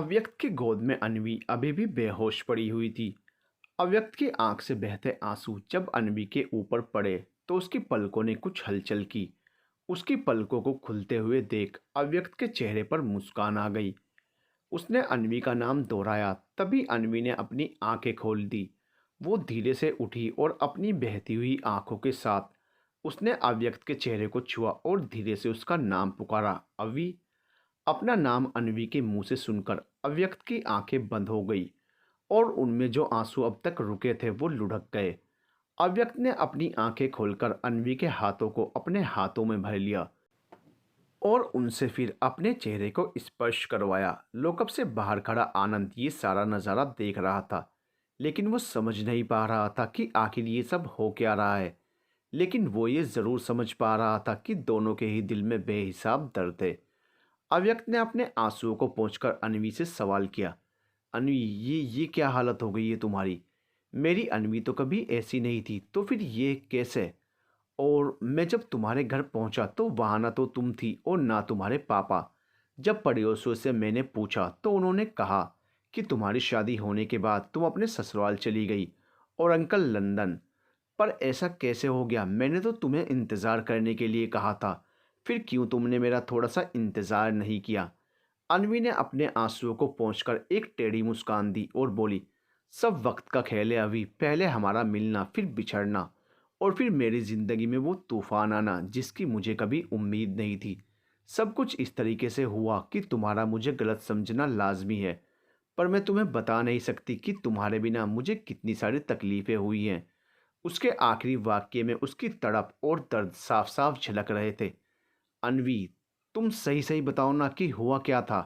अव्यक्त की गोद में अन्वी अभी भी बेहोश पड़ी हुई थी। अव्यक्त की आंख से बहते आंसू जब अन्वी के ऊपर पड़े तो उसकी पलकों ने कुछ हलचल की। उसकी पलकों को खुलते हुए देख अव्यक्त के चेहरे पर मुस्कान आ गई। उसने अन्वी का नाम दोहराया, तभी अन्वी ने अपनी आंखें खोल दी। वो धीरे से उठी और अपनी बहती हुई आंखों के साथ उसने अव्यक्त के चेहरे को छुआ और धीरे से उसका नाम पुकारा, अवी। अपना नाम अन्वी के मुंह से सुनकर अव्यक्त की आंखें बंद हो गई और उनमें जो आंसू अब तक रुके थे वो लुढ़क गए। अव्यक्त ने अपनी आंखें खोलकर अन्वी के हाथों को अपने हाथों में भर लिया और उनसे फिर अपने चेहरे को स्पर्श करवाया। लोकअप से बाहर खड़ा आनंद ये सारा नज़ारा देख रहा था, लेकिन वो समझ नहीं पा रहा था कि आखिर ये सब हो क्या रहा है। लेकिन वो ये ज़रूर समझ पा रहा था कि दोनों के ही दिल में बेहिसाब दर्द थे। अव्यक्त ने अपने आंसुओं को पोंछकर अन्वी से सवाल किया, अन्वी, ये क्या हालत हो गई है तुम्हारी? मेरी अन्वी तो कभी ऐसी नहीं थी, तो फिर ये कैसे? और मैं जब तुम्हारे घर पहुंचा तो वहां ना तो तुम थी और ना तुम्हारे पापा। जब पड़ोसियों से मैंने पूछा तो उन्होंने कहा कि तुम्हारी शादी होने के बाद तुम अपने ससुराल चली गई और अंकल लंदन। पर ऐसा कैसे हो गया? मैंने तो तुम्हें इंतज़ार करने के लिए कहा था, फिर क्यों तुमने मेरा थोड़ा सा इंतज़ार नहीं किया? अन्वी ने अपने आंसुओं को पोंछकर एक टेढ़ी मुस्कान दी और बोली, सब वक्त का खेल है अभी, पहले हमारा मिलना, फिर बिछड़ना, और फिर मेरी ज़िंदगी में वो तूफान आना जिसकी मुझे कभी उम्मीद नहीं थी। सब कुछ इस तरीके से हुआ कि तुम्हारा मुझे गलत समझना लाजमी है, पर मैं तुम्हें बता नहीं सकती कि तुम्हारे बिना मुझे कितनी सारी तकलीफ़ें हुई हैं। उसके आखिरी वाक्य में उसकी तड़प और दर्द साफ साफ झलक रहे थे। अन्वी, तुम सही सही बताओ ना कि हुआ क्या था?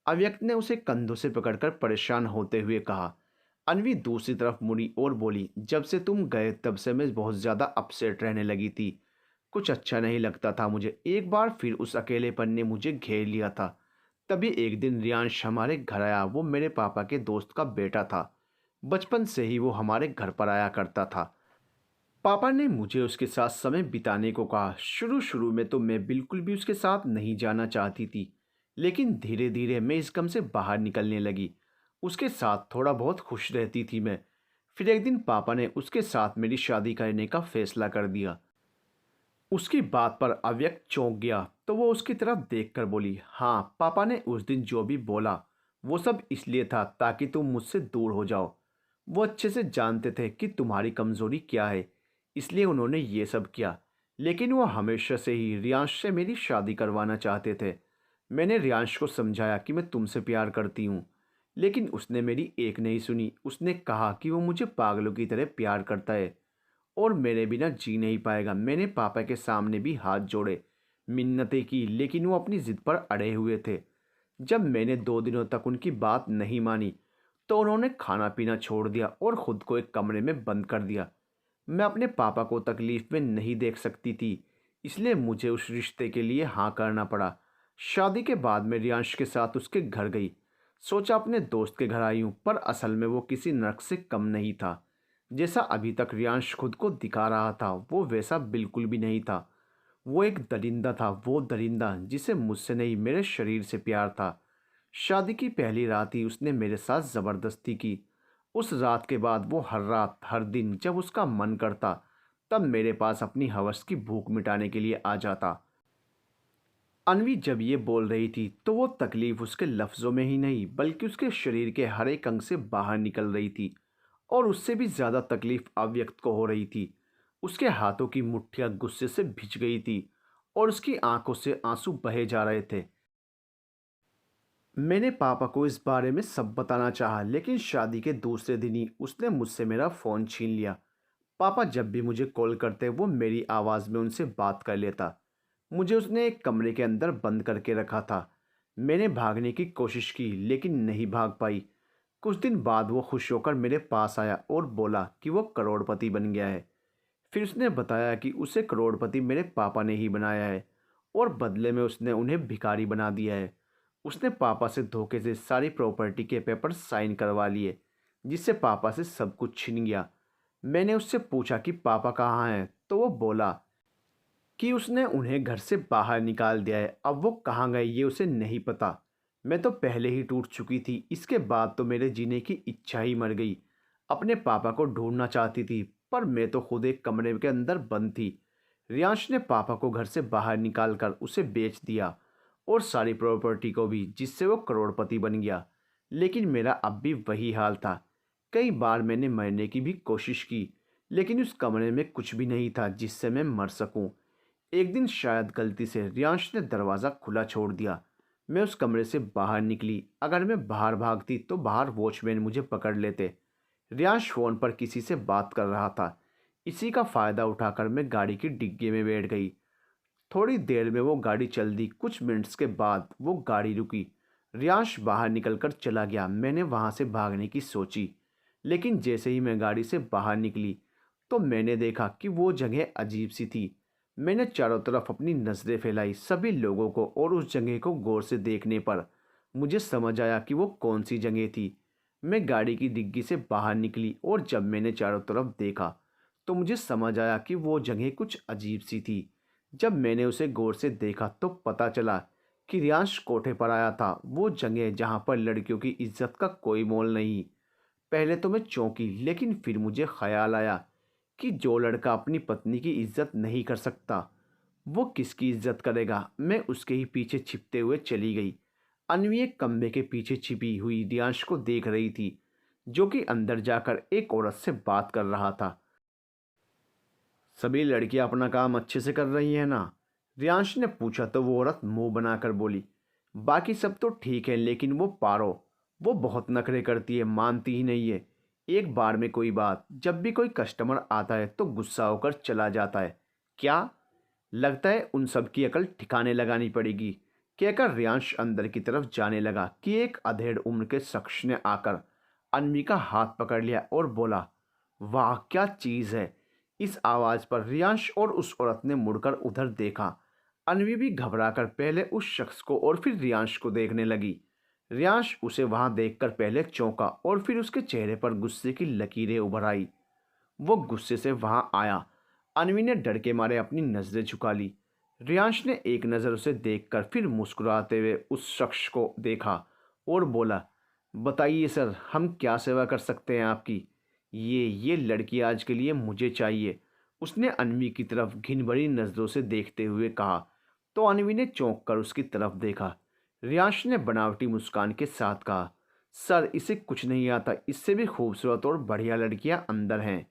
अव्यक्त ने उसे कंधों से पकड़कर परेशान होते हुए कहा। अन्वी दूसरी तरफ मुड़ी और बोली, जब से तुम गए तब से मैं बहुत ज़्यादा अपसेट रहने लगी थी। कुछ अच्छा नहीं लगता था मुझे। एक बार फिर उस अकेलेपन ने मुझे घेर लिया था। तभी एक दिन रियांश हमारे घर आया। वो मेरे पापा के दोस्त का बेटा था। बचपन से ही वो हमारे घर पर आया करता था। पापा ने मुझे उसके साथ समय बिताने को कहा। शुरू शुरू में तो मैं बिल्कुल भी उसके साथ नहीं जाना चाहती थी, लेकिन धीरे धीरे मैं इस गम से बाहर निकलने लगी। उसके साथ थोड़ा बहुत खुश रहती थी मैं। फिर एक दिन पापा ने उसके साथ मेरी शादी करने का फैसला कर दिया। उसकी बात पर अव्यक्त चौंक गया तो वो उसकी तरफ देखकर बोली, हाँ, पापा ने उस दिन जो भी बोला वो सब इसलिए था ताकि तुम मुझसे दूर हो जाओ। वो अच्छे से जानते थे कि तुम्हारी कमज़ोरी क्या है, इसलिए उन्होंने ये सब किया। लेकिन वो हमेशा से ही रियांश से मेरी शादी करवाना चाहते थे। मैंने रियांश को समझाया कि मैं तुमसे प्यार करती हूँ, लेकिन उसने मेरी एक नहीं सुनी। उसने कहा कि वो मुझे पागलों की तरह प्यार करता है और मेरे बिना जी नहीं पाएगा। मैंने पापा के सामने भी हाथ जोड़े, मिन्नतें की, लेकिन वो अपनी ज़िद पर अड़े हुए थे। जब मैंने 2 दिनों तक उनकी बात नहीं मानी तो उन्होंने खाना पीना छोड़ दिया और ख़ुद को एक कमरे में बंद कर दिया। मैं अपने पापा को तकलीफ़ में नहीं देख सकती थी, इसलिए मुझे उस रिश्ते के लिए हाँ करना पड़ा। शादी के बाद मैं रियांश के साथ उसके घर गई। सोचा अपने दोस्त के घर आई हूँ, पर असल में वो किसी नर्क से कम नहीं था। जैसा अभी तक रियांश खुद को दिखा रहा था वो वैसा बिल्कुल भी नहीं था। वो एक दरिंदा था, वो दरिंदा जिसे मुझसे नहीं मेरे शरीर से प्यार था। शादी की पहली रात ही उसने मेरे साथ ज़बरदस्ती की। उस रात के बाद वो हर रात हर दिन जब उसका मन करता तब मेरे पास अपनी हवस की भूख मिटाने के लिए आ जाता। अन्वी जब ये बोल रही थी तो वो तकलीफ़ उसके लफ्ज़ों में ही नहीं बल्कि उसके शरीर के हर एक अंग से बाहर निकल रही थी। और उससे भी ज़्यादा तकलीफ़ अव्यक्त को हो रही थी। उसके हाथों की मुट्ठियाँ गुस्से से भिज गई थी और उसकी आंखों से आंसू बहे जा रहे थे। मैंने पापा को इस बारे में सब बताना चाहा, लेकिन शादी के दूसरे दिन ही उसने मुझसे मेरा फ़ोन छीन लिया। पापा जब भी मुझे कॉल करते वो मेरी आवाज़ में उनसे बात कर लेता। मुझे उसने एक कमरे के अंदर बंद करके रखा था। मैंने भागने की कोशिश की लेकिन नहीं भाग पाई। कुछ दिन बाद वो खुश होकर मेरे पास आया और बोला कि वो करोड़पति बन गया है। फिर उसने बताया कि उसे करोड़पति मेरे पापा ने ही बनाया है और बदले में उसने उन्हें भिखारी बना दिया है। उसने पापा से धोखे से सारी प्रॉपर्टी के पेपर साइन करवा लिए, जिससे पापा से सब कुछ छिन गया। मैंने उससे पूछा कि पापा कहाँ हैं, तो वो बोला कि उसने उन्हें घर से बाहर निकाल दिया है। अब वो कहाँ गए ये उसे नहीं पता। मैं तो पहले ही टूट चुकी थी, इसके बाद तो मेरे जीने की इच्छा ही मर गई। अपने पापा को ढूंढना चाहती थी, पर मैं तो खुद एक कमरे के अंदर बंद थी। रियांश ने पापा को घर से बाहर निकालकर उसे बेच दिया, और सारी प्रॉपर्टी को भी, जिससे वो करोड़पति बन गया। लेकिन मेरा अब भी वही हाल था। कई बार मैंने मरने की भी कोशिश की, लेकिन उस कमरे में कुछ भी नहीं था जिससे मैं मर सकूं। एक दिन शायद गलती से रियांश ने दरवाज़ा खुला छोड़ दिया। मैं उस कमरे से बाहर निकली। अगर मैं बाहर भागती तो बाहर वॉचमैन मुझे पकड़ लेते। रियांश फ़ोन पर किसी से बात कर रहा था। इसी का फ़ायदा उठाकर मैं गाड़ी की डिग्गी में बैठ गई। थोड़ी देर में वो गाड़ी चल दी। कुछ मिनट्स के बाद वो गाड़ी रुकी। रियांश बाहर निकलकर चला गया। मैंने वहाँ से भागने की सोची, लेकिन जैसे ही मैं गाड़ी से बाहर निकली तो मैंने देखा कि वो जगह अजीब सी थी। मैंने चारों तरफ अपनी नज़रें फैलाई, सभी लोगों को, और उस जगह को गौर से देखने पर मुझे समझ आया कि वो कौन सी जगह थी। मैं गाड़ी की डिग्गी से बाहर निकली, और जब मैंने चारों तरफ देखा तो मुझे समझ आया कि वो जगह कुछ अजीब सी थी। जब मैंने उसे गौर से देखा तो पता चला कि रियांश कोठे पर आया था, वो जगह जहाँ पर लड़कियों की इज्जत का कोई मोल नहीं। पहले तो मैं चौंकी, लेकिन फिर मुझे ख्याल आया कि जो लड़का अपनी पत्नी की इज्जत नहीं कर सकता, वो किसकी इज्जत करेगा। मैं उसके ही पीछे छिपते हुए चली गई। अन्वी एक कमरे के पीछे छिपी हुई रियांश को देख रही थी, जो कि अंदर जाकर एक औरत से बात कर रहा था। सभी लड़कियां अपना काम अच्छे से कर रही हैं ना? रियांश ने पूछा तो वो औरत मुंह बनाकर बोली, बाकी सब तो ठीक है, लेकिन वो पारो, वो बहुत नखरे करती है, मानती ही नहीं है। एक बार में कोई बात, जब भी कोई कस्टमर आता है तो गुस्सा होकर चला जाता है। क्या? लगता है उन सब की अकल ठिकाने लगानी पड़ेगी, कहकर रियांश अंदर की तरफ जाने लगा कि एक अधेड़ उम्र के शख्स ने आकर अन्वी का हाथ पकड़ लिया और बोला, वाह क्या चीज़ है। इस आवाज़ पर रियांश और उस औरत ने मुड़कर उधर देखा। अन्वी भी घबराकर पहले उस शख्स को और फिर रियांश को देखने लगी। रियांश उसे वहां देखकर पहले चौंका, और फिर उसके चेहरे पर गुस्से की लकीरें उभर आई। वो गुस्से से वहां आया। अन्वी ने डर के मारे अपनी नजरें झुका ली। रियांश ने एक नज़र उसे देखकर फिर मुस्कुराते हुए उस शख्स को देखा और बोला, बताइए सर, हम क्या सेवा कर सकते हैं आपकी? ये लड़की आज के लिए मुझे चाहिए, उसने अन्वी की तरफ घिन भरी नज़रों से देखते हुए कहा। तो अन्वी ने चौंक कर उसकी तरफ देखा। रियांश ने बनावटी मुस्कान के साथ कहा, सर इसे कुछ नहीं आता, इससे भी खूबसूरत और बढ़िया लड़कियां अंदर हैं।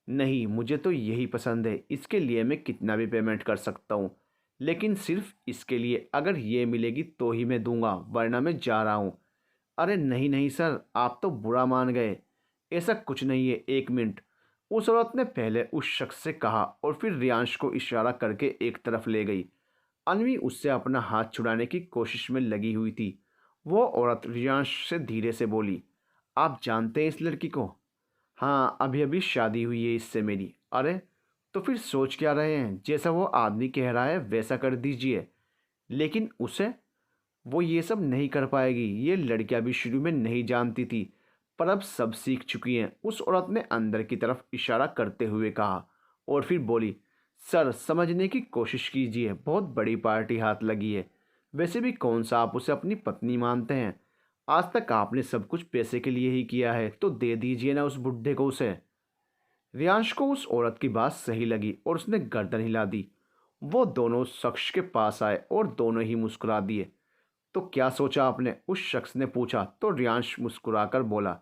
नहीं, मुझे तो यही पसंद है, इसके लिए मैं कितना भी पेमेंट कर सकता हूँ, लेकिन सिर्फ इसके लिए। अगर ये मिलेगी तो ही मैं दूंगा, वरना मैं जा रहा हूँ। अरे नहीं नहीं सर, आप तो बुरा मान गए। ऐसा कुछ नहीं है, एक मिनट, उस औरत ने पहले उस शख्स से कहा और फिर रियांश को इशारा करके एक तरफ ले गई। अन्वी उससे अपना हाथ छुड़ाने की कोशिश में लगी हुई थी। वो औरत रियांश से धीरे से बोली, आप जानते हैं इस लड़की को? हाँ, अभी अभी शादी हुई है इससे मेरी। अरे, तो फिर सोच क्या रहे हैं? जैसा वो आदमी कह रहा है वैसा कर दीजिए। लेकिन उसे, वो ये सब नहीं कर पाएगी। ये लड़कियां भी शुरू में नहीं जानती थी, पर अब सब सीख चुकी हैं, उस औरत ने अंदर की तरफ इशारा करते हुए कहा, और फिर बोली, सर समझने की कोशिश कीजिए, बहुत बड़ी पार्टी हाथ लगी है। वैसे भी कौन सा आप उसे अपनी पत्नी मानते हैं? आज तक आपने सब कुछ पैसे के लिए ही किया है, तो दे दीजिए ना उस बुढ़े को उसे। रियांश को उस औरत की बात सही लगी और उसने गर्दन हिला दी। वो दोनों शख्स के पास आए और दोनों ही मुस्कुरा दिए। तो क्या सोचा आपने? उस शख्स ने पूछा तो रियांश मुस्कुराकर बोला,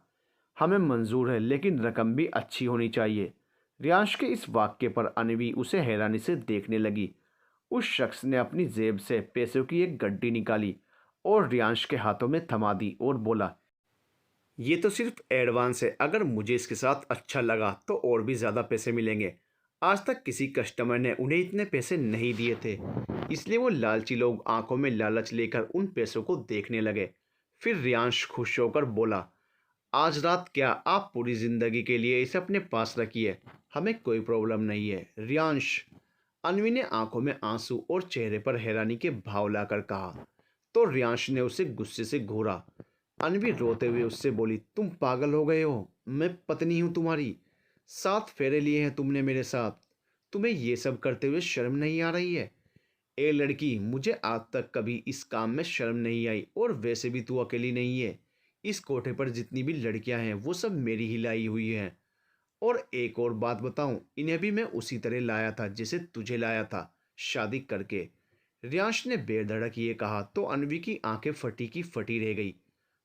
हमें मंजूर है, लेकिन रकम भी अच्छी होनी चाहिए। रियांश के इस वाक्य पर अनवी उसे हैरानी से देखने लगी। उस शख्स ने अपनी जेब से पैसों की एक गड्डी निकाली और रियांश के हाथों में थमा दी और बोला, ये तो सिर्फ एडवांस है, अगर मुझे इसके साथ अच्छा लगा तो और भी ज़्यादा पैसे मिलेंगे। आज तक किसी कस्टमर ने उन्हें इतने पैसे नहीं दिए थे, इसलिए वो लालची लोग आंखों में लालच लेकर उन पैसों को देखने लगे। फिर रियांश खुश होकर बोला, आज रात क्या, आप पूरी ज़िंदगी के लिए इसे अपने पास रखिए, हमें कोई प्रॉब्लम नहीं है। रियांश, अनवी ने आंखों में आंसू और चेहरे पर हैरानी के भाव लाकर कहा। तो रियांश ने उसे गुस्से से घूरा। अनवी रोते हुए उससे बोली, तुम पागल हो गए हो? मैं पत्नी हूं तुम्हारी, 7 फेरे लिए हैं तुमने मेरे साथ, तुम्हें ये सब करते हुए शर्म नहीं आ रही है? ए लड़की, मुझे आज तक कभी इस काम में शर्म नहीं आई, और वैसे भी तू अकेली नहीं है। इस कोठे पर जितनी भी लड़कियां हैं वो सब मेरी ही लाई हुई हैं। और एक और बात बताऊं, इन्हें भी मैं उसी तरह लाया था जैसे तुझे लाया था, शादी करके। रियांश ने बेधड़क ये कहा तो अनवी की आंखें फटी की फटी रह गई।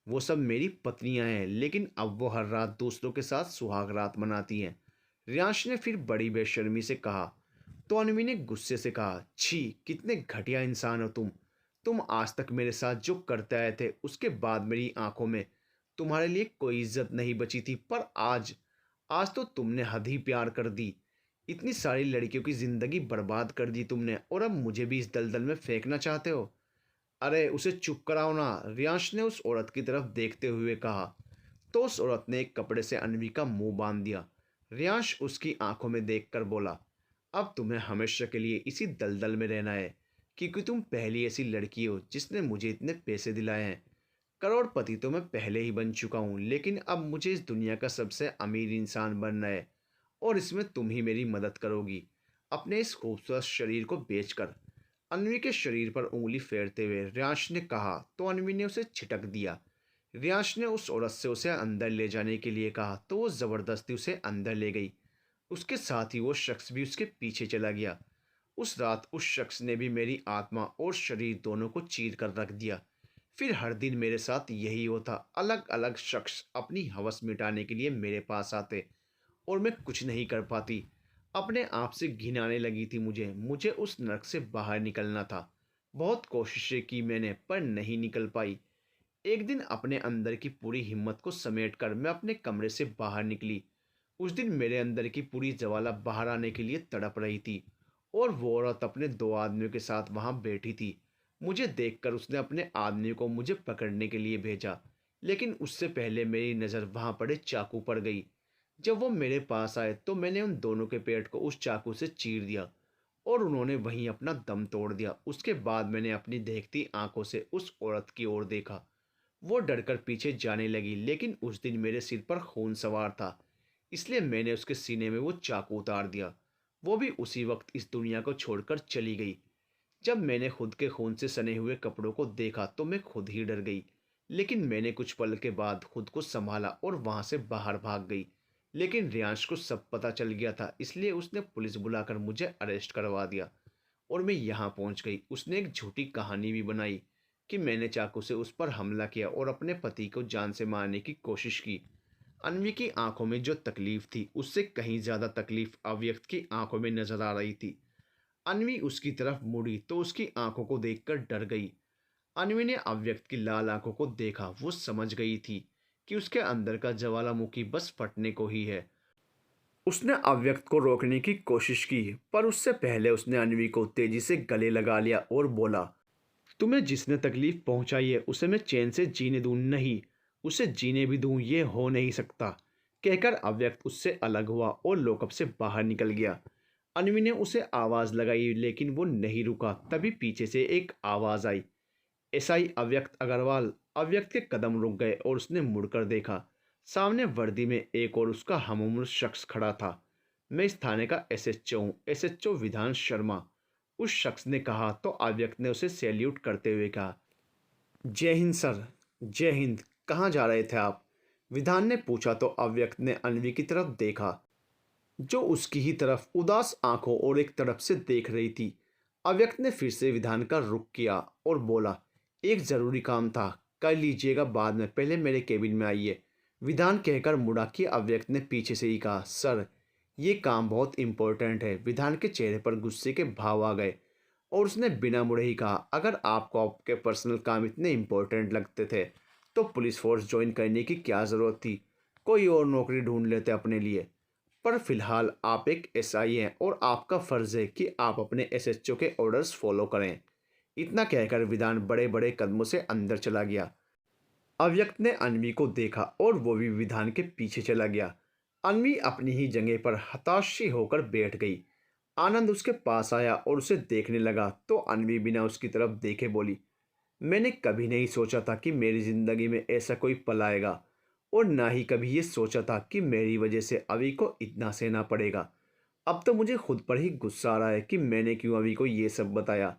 वो सब मेरी पत्नियां हैं, लेकिन अब वो हर रात दूसरों के साथ सुहाग रात मनाती हैं। रियांश ने फिर बड़ी बेशर्मी से कहा। तो अनवी ने गुस्से से कहा, छी, कितने घटिया इंसान हो तुम आज तक मेरे साथ जो करते आए थे उसके बाद मेरी आंखों में तुम्हारे लिए कोई इज्जत नहीं बची थी, पर आज आज तो तुमने हद ही प्यार कर दी। इतनी सारी लड़कियों की जिंदगी बर्बाद कर दी तुमने, और अब मुझे भी इस दलदल में फेंकना चाहते हो। अरे उसे चुप कराओ ना, रियांश ने उस औरत की तरफ देखते हुए कहा। तो उस औरत ने एक कपड़े से अनवी का मुंह बांध दिया। रियांश उसकी आंखों में देखकर बोला, अब तुम्हें हमेशा के लिए इसी दलदल में रहना है, क्योंकि तुम पहली ऐसी लड़की हो जिसने मुझे इतने पैसे दिलाए हैं। करोड़पति तो मैं पहले ही बन चुका हूँ, लेकिन अब मुझे इस दुनिया का सबसे अमीर इंसान बनना है, और इसमें तुम ही मेरी मदद करोगी, अपने इस खूबसूरत शरीर को बेचकर। अनवी के शरीर पर उंगली फेरते हुए रियांश ने कहा तो अनवी ने उसे छिटक दिया। रियांश ने उस औरत से उसे अंदर ले जाने के लिए कहा तो वो ज़बरदस्ती उसे अंदर ले गई। उसके साथ ही वो शख्स भी उसके पीछे चला गया। उस रात उस शख्स ने भी मेरी आत्मा और शरीर दोनों को चीर कर रख दिया। फिर हर दिन मेरे साथ यही होता, अलग अलग शख्स अपनी हवस मिटाने के लिए मेरे पास आते, और मैं कुछ नहीं कर पाती। अपने आप से घिन आने लगी थी मुझे मुझे उस नरक से बाहर निकलना था। बहुत कोशिशें की मैंने, पर नहीं निकल पाई। एक दिन अपने अंदर की पूरी हिम्मत को समेटकर मैं अपने कमरे से बाहर निकली। उस दिन मेरे अंदर की पूरी ज्वाला बाहर आने के लिए तड़प रही थी, और वो औरत अपने दो आदमियों के साथ वहां बैठी थी। मुझे देखकर उसने अपने आदमी को मुझे पकड़ने के लिए भेजा, लेकिन उससे पहले मेरी नज़र वहां पड़े चाकू पर गई। जब वो मेरे पास आए तो मैंने उन दोनों के पेट को उस चाकू से चीर दिया, और उन्होंने वहीं अपना दम तोड़ दिया। उसके बाद मैंने अपनी देखती आंखों से उस औरत की ओर देखा। वो डरकर पीछे जाने लगी, लेकिन उस दिन मेरे सिर पर खून सवार था, इसलिए मैंने उसके सीने में वो चाकू उतार दिया। वो भी उसी वक्त इस दुनिया को छोड़कर चली गई। जब मैंने खुद के खून से सने हुए कपड़ों को देखा तो मैं खुद ही डर गई, लेकिन मैंने कुछ पल के बाद खुद को संभाला और वहां से बाहर भाग गई। लेकिन रियांश को सब पता चल गया था, इसलिए उसने पुलिस बुलाकर मुझे अरेस्ट करवा दिया, और मैं यहाँ पहुँच गई। उसने एक झूठी कहानी भी बनाई कि मैंने चाकू से उस पर हमला किया और अपने पति को जान से मारने की कोशिश की। अनवी की आंखों में जो तकलीफ थी उससे कहीं ज्यादा तकलीफ अव्यक्त की आंखों में नजर आ रही थी। अनवी उसकी तरफ मुड़ी तो उसकी आंखों को देखकर डर गई। अनवी ने अव्यक्त की लाल आंखों को देखा। वो समझ गई थी कि उसके अंदर का ज्वालामुखी बस फटने को ही है। उसने अव्यक्त को रोकने की कोशिश की, पर उससे पहले उसने अनवी को तेजी से गले लगा लिया और बोला, तुम्हें जिसने तकलीफ पहुंचाई है उसे मैं चैन से जीने दूं नहीं, उसे जीने भी दूं ये हो नहीं सकता। कहकर अव्यक्त उससे अलग हुआ और लॉकअप से बाहर निकल गया। अनवी ने उसे आवाज लगाई, लेकिन वो नहीं रुका। तभी पीछे से एक आवाज आई, एसआई अव्यक्त अग्रवाल। अव्यक्त के कदम रुक गए और उसने मुड़कर देखा। सामने वर्दी में एक और उसका हमउम्र शख्स खड़ा था। मैं इस थाने का एसएचओ हूँ, एसएचओ विधान शर्मा, उस शख्स ने कहा। तो अव्यक्त ने उसे सैल्यूट करते हुए कहा, जय हिंद सर। जय हिंद। कहाँ जा रहे थे आप? विधान ने पूछा। तो अव्यक्त ने अनवी की तरफ देखा, जो उसकी ही तरफ उदास आंखों और एक तरफ से देख रही थी। अव्यक्त ने फिर से विधान का रुख किया और बोला, एक जरूरी काम था, कर लीजिएगा बाद में, पहले मेरे केबिन में आइए। विधान कहकर मुड़ा कि अव्यक्त ने पीछे से ही कहा, सर ये काम बहुत इंपॉर्टेंट है। विधान के चेहरे पर गुस्से के भाव आ गए और उसने बिना मुड़े ही कहा, अगर आपको आपके पर्सनल काम इतने इंपॉर्टेंट लगते थे तो पुलिस फोर्स ज्वाइन करने की क्या ज़रूरत थी? कोई और नौकरी ढूंढ लेते अपने लिए। पर फिलहाल आप एक एसआई हैं और आपका फर्ज है कि आप अपने एसएचओ के ऑर्डर्स फॉलो करें। इतना कहकर विधान बड़े बड़े कदमों से अंदर चला गया। अव्यक्त ने अनवी को देखा और वो भी विधान के पीछे चला गया। अनवी अपनी ही जगह पर हताश सी होकर बैठ गई। आनंद उसके पास आया और उसे देखने लगा तो अनवी बिना उसकी तरफ देखे बोली, मैंने कभी नहीं सोचा था कि मेरी ज़िंदगी में ऐसा कोई पल आएगा, और ना ही कभी ये सोचा था कि मेरी वजह से अवी को इतना सहना पड़ेगा। अब तो मुझे खुद पर ही गुस्सा आ रहा है कि मैंने क्यों अवी को ये सब बताया।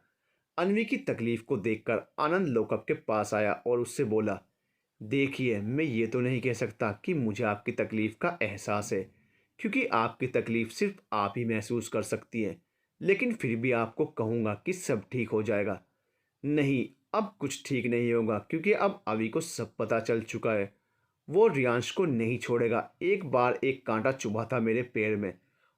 अन्वी की तकलीफ को देखकर आनंद लोकअप के पास आया और उससे बोला, देखिए मैं ये तो नहीं कह सकता कि मुझे आपकी तकलीफ का एहसास है, क्योंकि आपकी तकलीफ सिर्फ आप ही महसूस कर सकती हैं। लेकिन फिर भी आपको कहूँगा कि सब ठीक हो जाएगा। नहीं, अब कुछ ठीक नहीं होगा, क्योंकि अब अवी को सब पता चल चुका है। वो रियांश को नहीं छोड़ेगा। एक बार एक कांटा चुभा था मेरे पैर में।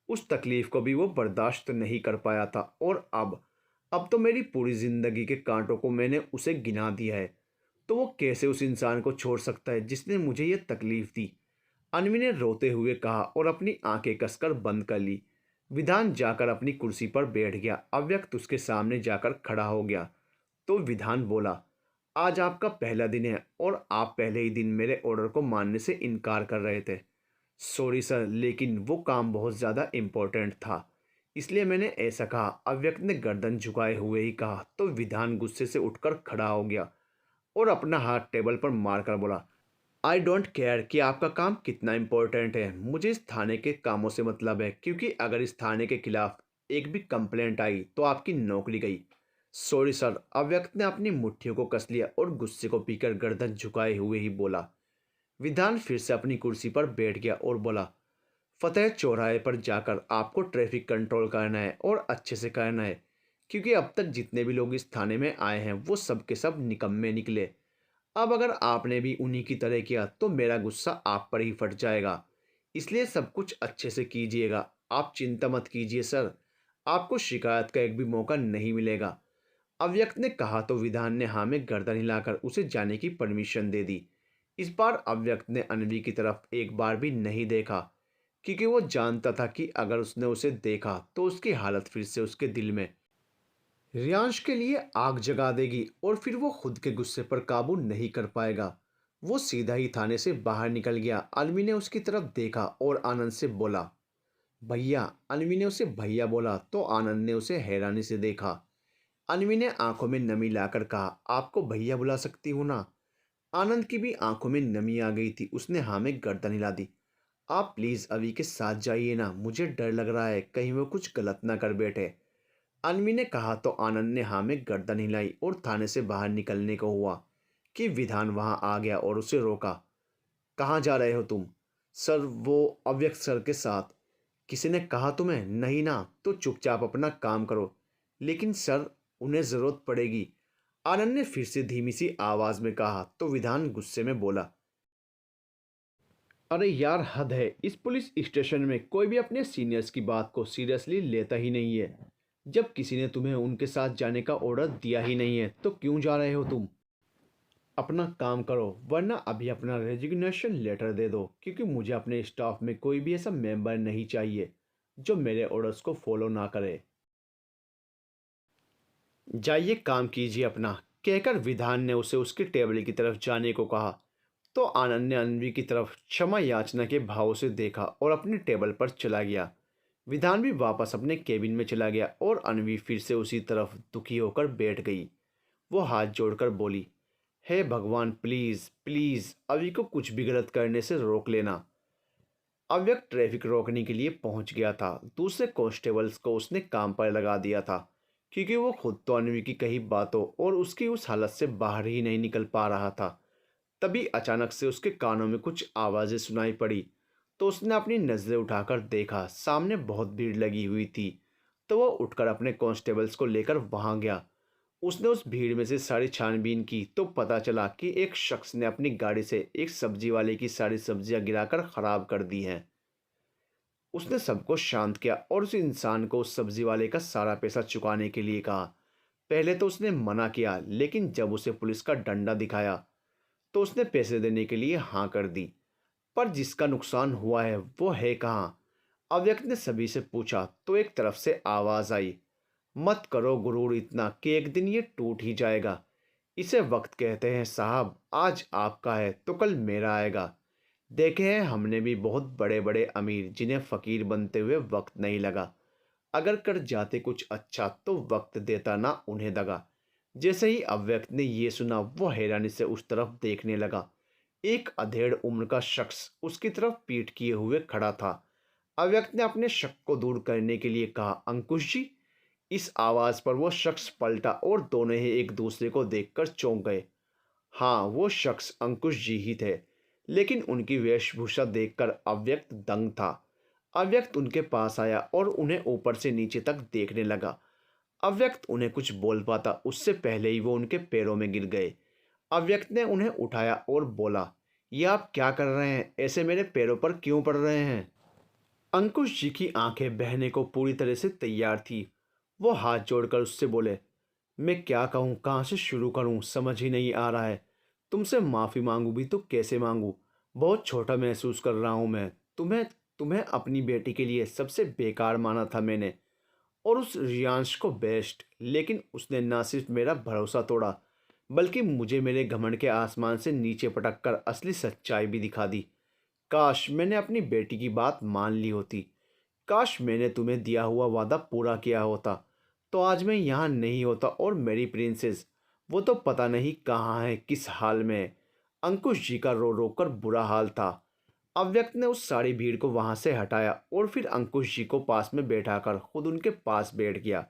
उस तकलीफ को भी वो बर्दाश्त नहीं कर पाया था, और अब तो मेरी पूरी ज़िंदगी के कांटों को मैंने उसे गिना दिया है। तो वो कैसे उस इंसान को छोड़ सकता है जिसने मुझे ये तकलीफ दी? अन्वी ने रोते हुए कहा और अपनी आंखें कसकर बंद कर ली। विधान जाकर अपनी कुर्सी पर बैठ गया। अव्यक्त उसके सामने जाकर खड़ा हो गया। तो विधान बोला, आज आपका पहला दिन है और आप पहले ही दिन मेरे ऑर्डर को मानने से इनकार कर रहे थे। सॉरी सर, लेकिन वो काम बहुत ज़्यादा इम्पोर्टेंट था, इसलिए मैंने ऐसा कहा। अव्यक्त ने गर्दन झुकाए हुए ही कहा। तो विधान गुस्से से उठकर खड़ा हो गया और अपना हाथ टेबल पर मारकर बोला, आई डोंट केयर कि आपका काम कितना इम्पोर्टेंट है। मुझे इस थाने के कामों से मतलब है, क्योंकि अगर इस थाने के खिलाफ एक भी कंप्लेंट आई तो आपकी नौकरी गई। सॉरी सर, अव्यक्त ने अपनी मुट्ठियों को कस लिया और गुस्से को पीकर गर्दन झुकाए हुए ही बोला। विधान फिर से अपनी कुर्सी पर बैठ गया और बोला, फतेह चौराहे पर जाकर आपको ट्रैफिक कंट्रोल करना है और अच्छे से करना है, क्योंकि अब तक जितने भी लोग इस थाने में आए हैं वो सब के सब निकम्मे निकले। अब अगर आपने भी उन्हीं की तरह किया तो मेरा गुस्सा आप पर ही फट जाएगा। इसलिए सब कुछ अच्छे से कीजिएगा। आप चिंता मत कीजिए सर, आपको शिकायत का एक भी मौका नहीं मिलेगा। अव्यक्त ने कहा तो विधान ने हाँ में गर्दन हिलाकर उसे जाने की परमिशन दे दी। इस बार अव्यक्त ने अन्वी की तरफ एक बार भी नहीं देखा, क्योंकि वो जानता था कि अगर उसने उसे देखा तो उसकी हालत फिर से उसके दिल में रियांश के लिए आग जगा देगी और फिर वो खुद के गुस्से पर काबू नहीं कर पाएगा। वो सीधा ही थाने से बाहर निकल गया। अन्वी ने उसकी तरफ देखा और आनंद से बोला, भैया। अन्वी ने उसे भैया बोला तो आनंद ने उसे हैरानी से देखा। अन्वी ने आंखों में नमी लाकर कहा, आपको भैया बुला सकती हूँ ना? आनंद की भी आंखों में नमी आ गई थी। उसने हाँ में गर्दन हिला दी। आप प्लीज़ अवी के साथ जाइए ना, मुझे डर लग रहा है कहीं वो कुछ गलत ना कर बैठे। अन्वी ने कहा तो आनंद ने हाँ में गर्दन हिलाई और थाने से बाहर निकलने को हुआ कि विधान वहां आ गया और उसे रोका। कहाँ जा रहे हो तुम? सर, वो अव्यक्त सर के साथ। किसी ने कहा तुम्हें? नहीं ना, तो चुपचाप अपना काम करो। लेकिन सर, उन्हें ज़रूरत पड़ेगी, आनंद ने फिर से धीमी सी आवाज़ में कहा। तो विधान गुस्से में बोला, अरे यार, हद है। इस पुलिस स्टेशन में कोई भी अपने सीनियर्स की बात को सीरियसली लेता ही नहीं है। जब किसी ने तुम्हें उनके साथ जाने का ऑर्डर दिया ही नहीं है तो क्यों जा रहे हो तुम? अपना काम करो, वरना अभी अपना रेजिग्नेशन लेटर दे दो, क्योंकि मुझे अपने स्टाफ में कोई भी ऐसा मेंबर नहीं चाहिए जो मेरे ऑर्डर्स को फॉलो ना करे। जाइए काम कीजिए अपना, कहकर विधान ने उसे उसके टेबल की तरफ जाने को कहा। तो आनंद ने अन्वी की तरफ क्षमा याचना के भाव से देखा और अपने टेबल पर चला गया। विधान भी वापस अपने केबिन में चला गया और अन्वी फिर से उसी तरफ दुखी होकर बैठ गई। वो हाथ जोड़कर बोली, हे भगवान, प्लीज़ प्लीज़ अभी को कुछ भी गलत करने से रोक लेना। अव्यक्त ट्रैफिक रोकने के लिए पहुंच गया था। दूसरे कांस्टेबल्स को उसने काम पर लगा दिया था, क्योंकि वो खुद तो अन्वी की कही बातों और उसकी उस हालत से बाहर ही नहीं निकल पा रहा था। तभी अचानक से उसके कानों में कुछ आवाज़ें सुनाई पड़ी। तो उसने अपनी नज़रें उठाकर देखा, सामने बहुत भीड़ लगी हुई थी। तो वो उठकर अपने कांस्टेबल्स को लेकर वहां गया। उसने उस भीड़ में से सारी छानबीन की तो पता चला कि एक शख्स ने अपनी गाड़ी से एक सब्जी वाले की सारी सब्जियां गिराकर खराब कर दी हैं। उसने सबको शांत किया और उस इंसान को उस सब्जी वाले का सारा पैसा चुकाने के लिए कहा। पहले तो उसने मना किया, लेकिन जब उसे पुलिस का डंडा दिखाया तो उसने पैसे देने के लिए हाँ कर दी। पर जिसका नुकसान हुआ है वो है कहाँ? अव्यक्त ने सभी से पूछा। तो एक तरफ से आवाज आई, मत करो गुरूर इतना कि एक दिन ये टूट ही जाएगा। इसे वक्त कहते हैं साहब, आज आपका है तो कल मेरा आएगा। देखे हैं हमने भी बहुत बड़े बड़े अमीर जिन्हें फकीर बनते हुए वक्त नहीं लगा। अगर कर जाते कुछ अच्छा तो वक्त देता ना उन्हें दगा। जैसे ही अव्यक्त ने ये सुना वो हैरानी से उस तरफ देखने लगा। एक अधेड़ उम्र का शख्स उसकी तरफ पीठ किए हुए खड़ा था। अव्यक्त ने अपने शक को दूर करने के लिए कहा, अंकुश जी, इस आवाज़ पर वो शख्स पलटा और दोनों ही एक दूसरे को देखकर चौंक गए। हाँ, वो शख्स अंकुश जी ही थे, लेकिन उनकी वेशभूषा देखकर अव्यक्त दंग था। अव्यक्त उनके पास आया और उन्हें ऊपर से नीचे तक देखने लगा। अव्यक्त उन्हें कुछ बोल पाता उससे पहले ही वो उनके पैरों में गिर गए। अव्यक्त ने उन्हें उठाया और बोला, ये आप क्या कर रहे हैं? ऐसे मेरे पैरों पर क्यों पड़ रहे हैं? अंकुश जी की आंखें बहने को पूरी तरह से तैयार थी। वो हाथ जोड़कर उससे बोले, मैं क्या कहूँ, कहाँ से शुरू करूँ, समझ ही नहीं आ रहा है। तुमसे माफ़ी मांगू भी तो कैसे मांगू? बहुत छोटा महसूस कर रहा हूँ मैं। तुम्हें तुम्हें अपनी बेटी के लिए सबसे बेकार माना था मैंने, और उस रियांश को बेस्ट। लेकिन उसने ना सिर्फ मेरा भरोसा तोड़ा, बल्कि मुझे मेरे घमंड के आसमान से नीचे पटक कर असली सच्चाई भी दिखा दी। काश मैंने अपनी बेटी की बात मान ली होती। काश मैंने तुम्हें दिया हुआ वादा पूरा किया होता, तो आज मैं यहाँ नहीं होता। और मेरी प्रिंसेस, वो तो पता नहीं कहाँ है, किस हाल में है। अंकुश जी का रो रो कर बुरा हाल था। अव्यक्त ने उस सारी भीड़ को वहां से हटाया और फिर अंकुश जी को पास में बैठाकर खुद उनके पास बैठ गया।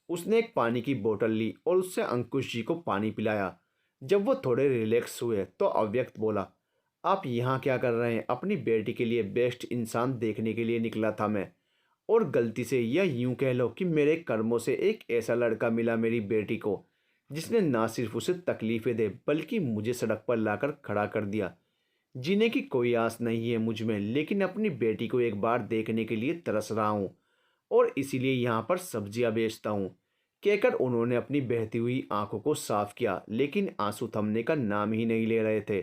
उसने एक पानी की बोतल ली और उससे अंकुश जी को पानी पिलाया। जब वो थोड़े रिलैक्स हुए तो अव्यक्त बोला, आप यहाँ क्या कर रहे हैं? अपनी बेटी के लिए बेस्ट इंसान देखने के लिए निकला था मैं, और गलती से, या यूं कह लो कि मेरे कर्मों से एक ऐसा लड़का मिला मेरी बेटी को, जिसने ना सिर्फ उसे तकलीफें दे बल्कि मुझे सड़क पर लाकर खड़ा कर दिया। जीने की कोई आस नहीं है मुझ में, लेकिन अपनी बेटी को एक बार देखने के लिए तरस रहा हूँ, और इसीलिए यहाँ पर सब्जियाँ बेचता हूँ। कहकर उन्होंने अपनी बहती हुई आंखों को साफ किया, लेकिन आंसू थमने का नाम ही नहीं ले रहे थे।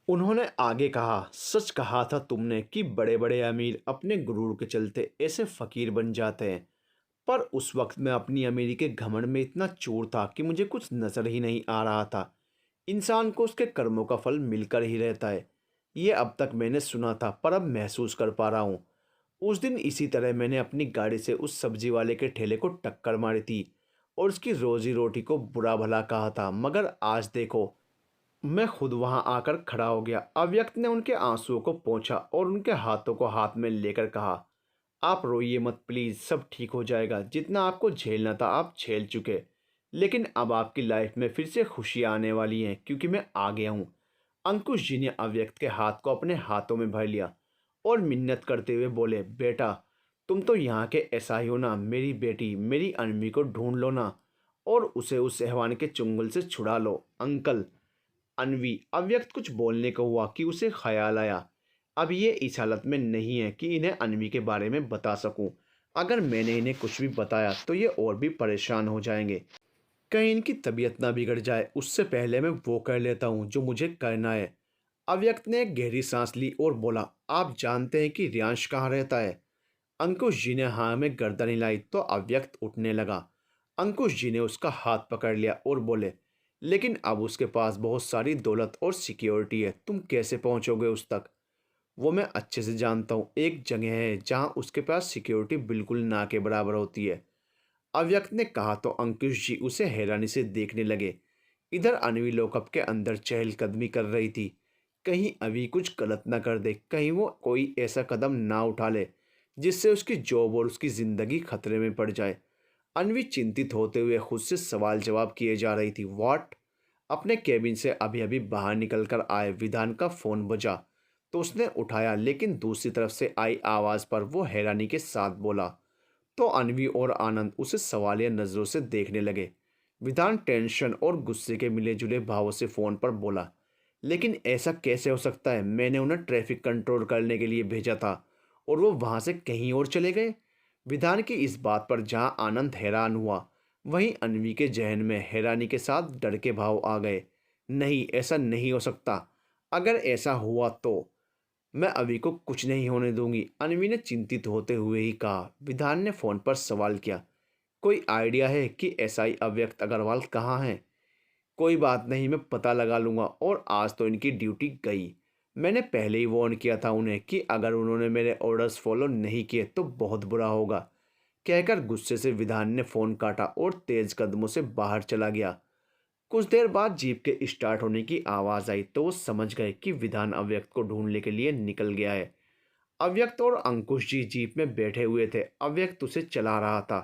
उन्होंने आगे कहा, सच कहा था तुमने कि बड़े बड़े अमीर अपने गुरूर के चलते ऐसे फकीर बन जाते हैं। पर उस वक्त मैं अपनी अमीरी के घमंड में इतना चूर था कि मुझे कुछ नजर ही नहीं आ रहा था। इंसान को उसके कर्मों का फल मिलकर ही रहता है। ये अब तक मैंने सुना था, पर अब महसूस कर पा रहा हूँ। उस दिन इसी तरह मैंने अपनी गाड़ी से उस सब्जी वाले के ठेले को टक्कर मारी थी और उसकी रोजी रोटी को बुरा भला कहा था, मगर आज देखो, मैं खुद वहां आकर खड़ा हो गया। अव्यक्त ने उनके आंसुओं को पोंछा और उनके हाथों को हाथ में लेकर कहा, आप रोइए मत प्लीज़, सब ठीक हो जाएगा। जितना आपको झेलना था आप झेल चुके, लेकिन अब आपकी लाइफ में फिर से खुशियाँ आने वाली हैं, क्योंकि मैं आ गया हूँ। अंकुश जी ने अव्यक्त के हाथ को अपने हाथों में भर लिया और मिन्नत करते हुए बोले, बेटा, तुम तो यहाँ के ऐसा ही हो ना। मेरी बेटी, मेरी अनवी को ढूंढ लो ना, और उसे उस हैवान के चुंगल से छुड़ा लो। अंकल, अनवी, अव्यक्त कुछ बोलने को हुआ कि उसे ख्याल आया, अब ये इस हालत में नहीं है कि इन्हें अनवी के बारे में बता सकूं। अगर मैंने इन्हें कुछ भी बताया तो ये और भी परेशान हो जाएंगे, कहीं इनकी तबीयत ना बिगड़ जाए। उससे पहले मैं वो कर लेता हूँ जो मुझे करना है। अव्यक्त ने एक गहरी सांस ली और बोला, आप जानते हैं कि रियांश कहाँ रहता है? अंकुश जी ने हाँ में गर्दन हिलाई तो अव्यक्त उठने लगा। अंकुश जी ने उसका हाथ पकड़ लिया और बोले, लेकिन अब उसके पास बहुत सारी दौलत और सिक्योरिटी है, तुम कैसे पहुंचोगे उस तक? वो मैं अच्छे से जानता हूँ, एक जगह है जहाँ उसके पास सिक्योरिटी बिल्कुल ना के बराबर होती है। अव्यक्त ने कहा तो अंकुश जी उसे हैरानी से देखने लगे। इधर अनवी लॉकअप के अंदर चहलकदमी कर रही थी। कहीं अभी कुछ गलत ना कर दे, कहीं वो कोई ऐसा कदम ना उठा ले जिससे उसकी जॉब और उसकी ज़िंदगी खतरे में पड़ जाए। अनवी चिंतित होते हुए खुद से सवाल जवाब किए जा रही थी। व्हाट? अपने केबिन से अभी अभी बाहर निकलकर आए विधान का फ़ोन बजा तो उसने उठाया, लेकिन दूसरी तरफ से आई आवाज़ पर वो हैरानी के साथ बोला। तो अनवी और आनंद उसे सवालिया नज़रों से देखने लगे। विधान टेंशन और गुस्से के मिले जुले भावों से फ़ोन पर बोला, लेकिन ऐसा कैसे हो सकता है? मैंने उन्हें ट्रैफिक कंट्रोल करने के लिए भेजा था और वो वहाँ से कहीं और चले गए। विधान की इस बात पर जहाँ आनंद हैरान हुआ, वहीं अनवी के जहन में हैरानी के साथ डर के भाव आ गए। नहीं, ऐसा नहीं हो सकता। अगर ऐसा हुआ तो मैं अभी को कुछ नहीं होने दूंगी, अनवी ने चिंतित होते हुए ही कहा। विधान ने फोन पर सवाल किया, कोई आइडिया है कि एसआई अव्यक्त अग्रवाल कहाँ हैं? कोई बात नहीं, मैं पता लगा लूंगा। और आज तो इनकी ड्यूटी गई। मैंने पहले ही वार्न किया था उन्हें कि अगर उन्होंने मेरे ऑर्डर्स फॉलो नहीं किए तो बहुत बुरा होगा। कहकर गुस्से से विधान ने फ़ोन काटा और तेज कदमों से बाहर चला गया। कुछ देर बाद जीप के स्टार्ट होने की आवाज़ आई तो वो समझ गए कि विधान अव्यक्त को ढूंढने के लिए निकल गया है। अव्यक्त और अंकुश जी जीप में बैठे हुए थे। अव्यक्त उसे चला रहा था।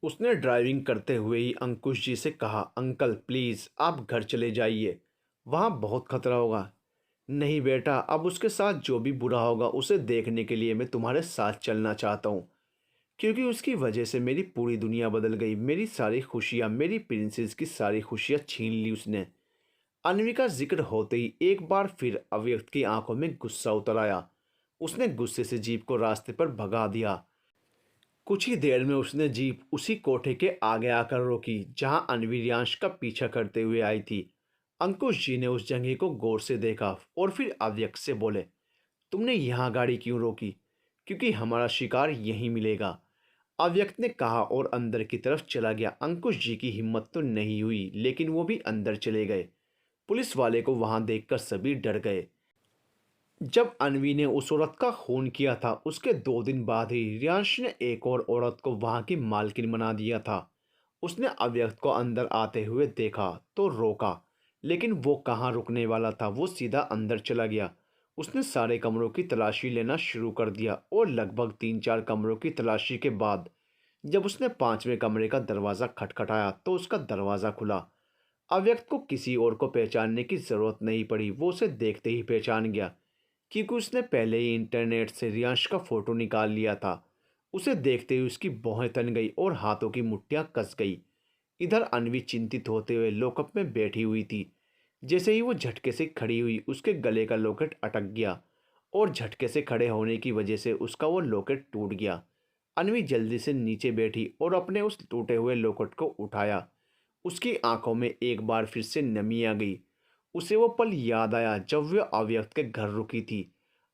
उसने ड्राइविंग करते हुए ही अंकुश जी से कहा, अंकल प्लीज़ आप घर चले जाइए, वहाँ बहुत खतरा होगा। नहीं बेटा, अब उसके साथ जो भी बुरा होगा उसे देखने के लिए मैं तुम्हारे साथ चलना चाहता हूँ, क्योंकि उसकी वजह से मेरी पूरी दुनिया बदल गई। मेरी सारी खुशियाँ, मेरी प्रिंसेस की सारी खुशियाँ छीन ली उसने। अन्वी का जिक्र होते ही एक बार फिर अव्यक्त की आंखों में गुस्सा उतर आया। उसने गुस्से से जीप को रास्ते पर भगा दिया। कुछ ही देर में उसने जीप उसी कोठे के आगे आकर रोकी जहां अन्वी रियांश का पीछा करते हुए आई थी। अंकुश जी ने उस जगह को गौर से देखा और फिर अव्यक्त से बोले, तुमने यहाँ गाड़ी क्यों रोकी? क्योंकि हमारा शिकार यहीं मिलेगा, अव्यक्त ने कहा और अंदर की तरफ चला गया। अंकुश जी की हिम्मत तो नहीं हुई, लेकिन वो भी अंदर चले गए। पुलिस वाले को वहां देखकर सभी डर गए। जब अन्वी ने उस औरत का खून किया था, उसके 2 दिन बाद ही रियांश ने एक और औरत को वहां की मालकिन बना दिया था। उसने अव्यक्त को अंदर आते हुए देखा तो रोका, लेकिन वो कहाँ रुकने वाला था, वो सीधा अंदर चला गया। उसने सारे कमरों की तलाशी लेना शुरू कर दिया और लगभग 3-4 कमरों की तलाशी के बाद जब उसने 5वें कमरे का दरवाज़ा खटखटाया तो उसका दरवाज़ा खुला। अव्यक्त को किसी और को पहचानने की ज़रूरत नहीं पड़ी, वो उसे देखते ही पहचान गया, क्योंकि उसने पहले ही इंटरनेट से रियांश का फोटो निकाल लिया था। उसे देखते ही उसकी भौहें तन गई और हाथों की मुट्ठियां कस गई। इधर अन्वी चिंतित होते हुए लॉकअप में बैठी हुई थी। जैसे ही वो झटके से खड़ी हुई, उसके गले का लॉकेट अटक गया और झटके से खड़े होने की वजह से उसका वो लॉकेट टूट गया। अन्वी जल्दी से नीचे बैठी और अपने उस टूटे हुए लॉकेट को उठाया। उसकी आंखों में एक बार फिर से नमी आ गई। उसे वो पल याद आया जब वह अव्यक्त के घर रुकी थी।